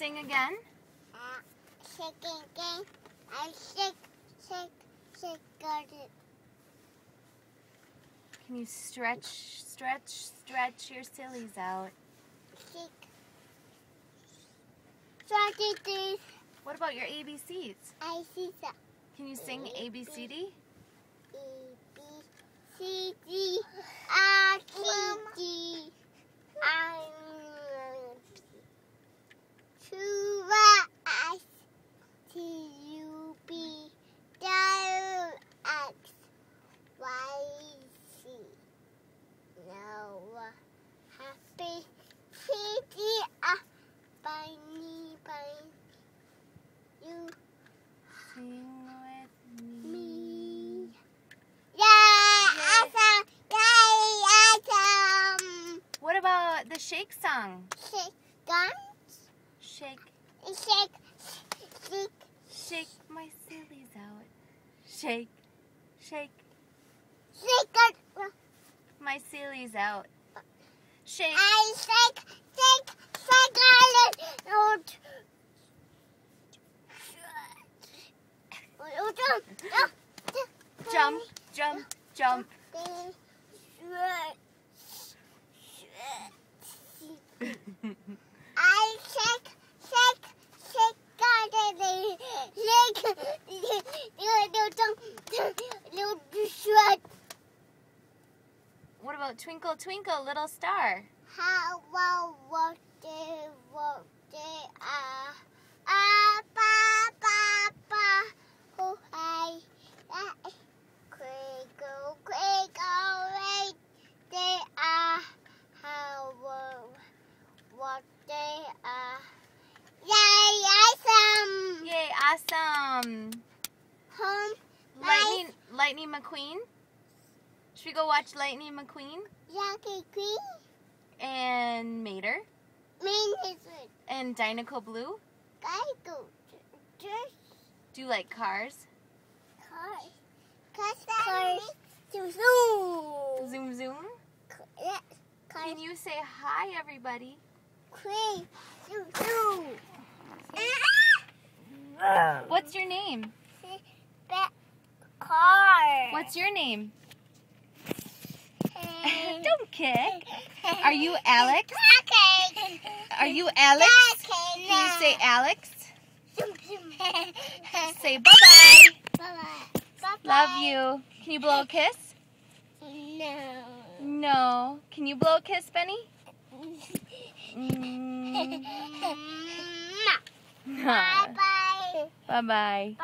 sing again? Shaking game. I shake, got it. Can you stretch your sillies out? Shake. Strategies. What about your ABCs? I see that. Can you sing ABCD? A, B, C, D, R, T, D, I, Q, R, S, T, U, B, W, X, Y, Z. No, happy, C, D, bunny, you, Sing with me. me. Yeah, awesome! Yay, awesome! What about the shake song? Shake guns. Shake, Shake. shake my sillies out. Shake, Shake my sillies out. Shake. I shake it. Jump, jump, jump. I shake What about Twinkle, Twinkle, Little Star? How what they are. Oh, I Crinkle, right they are. How what they are. Yay, awesome! Yay, awesome! Home, Lightning McQueen? Should we go watch Lightning McQueen? Jackie Queen, And Mater? Main is And Dinoco Blue? Geico, just Do you like cars? cars, zoom, Zoom Zoom? Can you say hi, everybody? Queen, zoom. What's your name? Car. What's your name? Don't kick. Are you Alex? Are you Alex? Can you say Alex? Say bye-bye. Bye-bye. Love you. Can you blow a kiss? No. No. Can you blow a kiss, Benny? Bye-bye. Bye-bye.